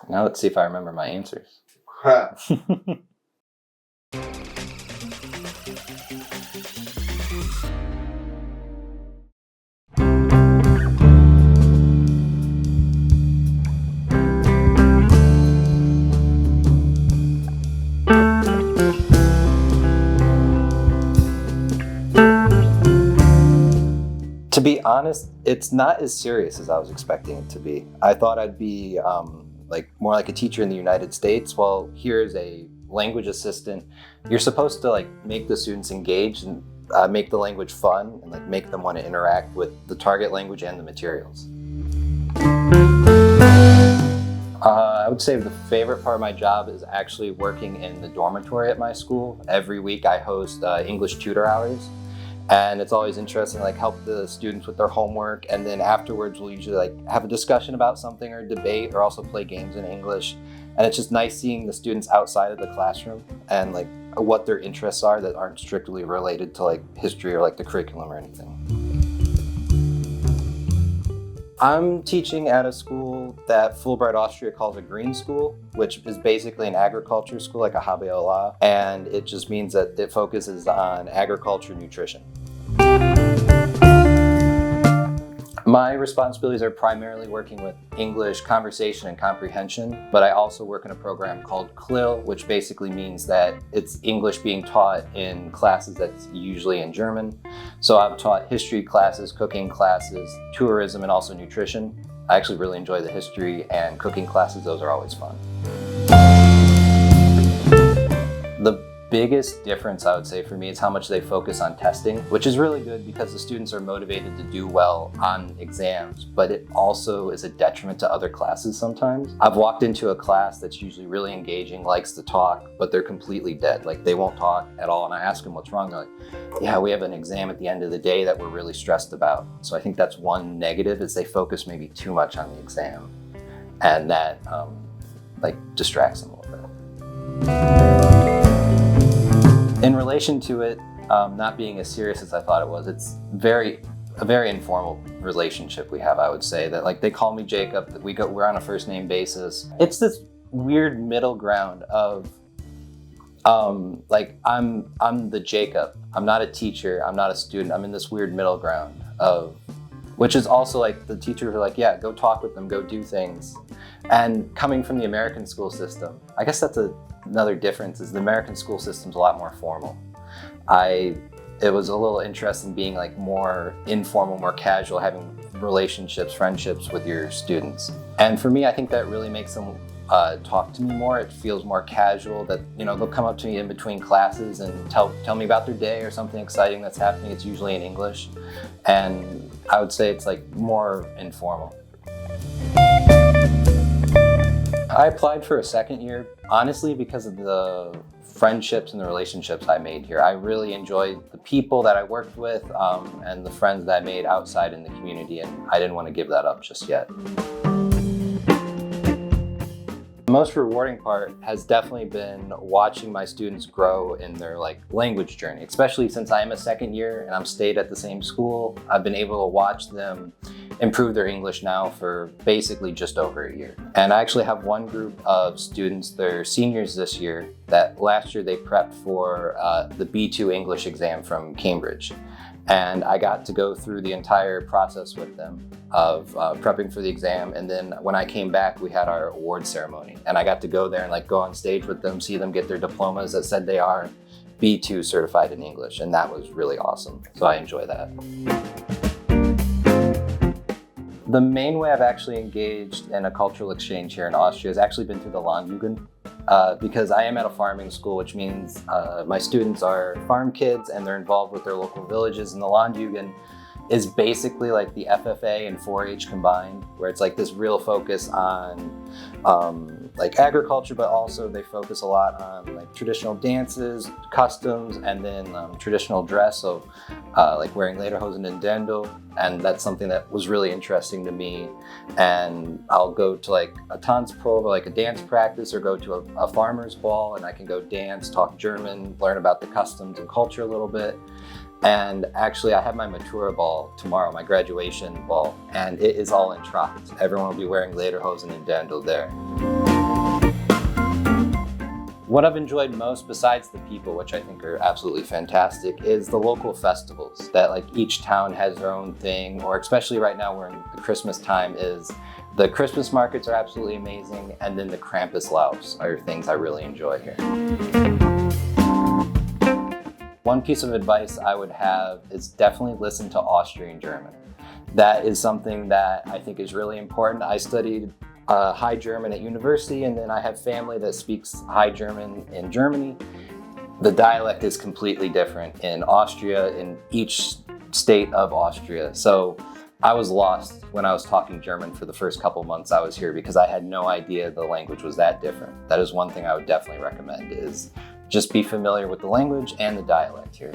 Now let's see if I remember my answers. To be honest, it's not as serious as I was expecting it to be. I thought I'd be more like a teacher in the United States. Well, here as a language assistant, you're supposed to make the students engage and make the language fun and make them want to interact with the target language and the materials. I would say the favorite part of my job is actually working in the dormitory at my school. Every week I host English tutor hours. And it's always interesting, help the students with their homework. And then afterwards, we'll usually have a discussion about something or debate, or also play games in English. And it's just nice seeing the students outside of the classroom and what their interests are that aren't strictly related to history or the curriculum or anything. I'm teaching at a school that Fulbright Austria calls a green school, which is basically an agriculture school, like a HBLA, and it just means that it focuses on agriculture nutrition. My responsibilities are primarily working with English conversation and comprehension, but I also work in a program called CLIL, which basically means that it's English being taught in classes that's usually in German. So I've taught history classes, cooking classes, tourism, and also nutrition. I actually really enjoy the history and cooking classes. Those are always fun. The biggest difference, I would say, for me is how much they focus on testing, which is really good because the students are motivated to do well on exams, but it also is a detriment to other classes sometimes. I've walked into a class that's usually really engaging, likes to talk, but they're completely dead. They won't talk at all. And I ask them what's wrong. They're like, yeah, we have an exam at the end of the day that we're really stressed about. So I think that's one negative, is they focus maybe too much on the exam, and that distracts them a little bit. In relation to it not being as serious as I thought it was, it's a very informal relationship we have, I would say. That they call me Jacob, we're on a first name basis. It's this weird middle ground of I'm the Jacob. I'm not a teacher, I'm not a student, I'm in this weird middle ground of, which is also the teachers are yeah, go talk with them, go do things. And coming from the American school system, I guess that's another difference, is the American school system's a lot more formal. It was a little interesting being more informal, more casual, having relationships, friendships with your students. And for me, I think that really makes them talk to me more. It feels more casual, that they'll come up to me in between classes and tell me about their day or something exciting that's happening. It's usually in English. And I would say it's more informal. I applied for a second year, honestly, because of the friendships and the relationships I made here. I really enjoyed the people that I worked with and the friends that I made outside in the community, and I didn't want to give that up just yet. The most rewarding part has definitely been watching my students grow in their language journey, especially since I am a second year and I'm stayed at the same school. I've been able to watch them improve their English now for basically just over a year. And I actually have one group of students, they're seniors this year, that last year they prepped for the B2 English exam from Cambridge. And I got to go through the entire process with them of prepping for the exam. And then when I came back, we had our award ceremony. And I got to go there and go on stage with them, see them get their diplomas that said they are B2 certified in English. And that was really awesome. So I enjoy that. The main way I've actually engaged in a cultural exchange here in Austria has actually been through the Landjugend, because I am at a farming school, which means my students are farm kids and they're involved with their local villages. And the Landjugend is basically the FFA and 4-H combined, where it's this real focus on agriculture, but also they focus a lot on traditional dances, customs, and then traditional dress. So wearing lederhosen and dirndl, and that's something that was really interesting to me. And I'll go to a tanzprobe, a dance practice, or go to a farmer's ball, and I can go dance, talk German, learn about the customs and culture a little bit. And actually, I have my Matura ball tomorrow, my graduation ball, and it is all in Tracht. Everyone will be wearing lederhosen and dirndl there. What I've enjoyed most, besides the people, which I think are absolutely fantastic, is the local festivals that like each town has their own thing, or especially right now we're in the Christmas time, is the Christmas markets are absolutely amazing, and then the Krampuslaufs are things I really enjoy here. One piece of advice I would have is definitely listen to Austrian German. That is something that I think is really important. I studied High German at university, and then I have family that speaks High German in Germany. The dialect is completely different in Austria, in each state of Austria. So I was lost when I was talking German for the first couple months I was here because I had no idea the language was that different. That is one thing I would definitely recommend, is just be familiar with the language and the dialect here.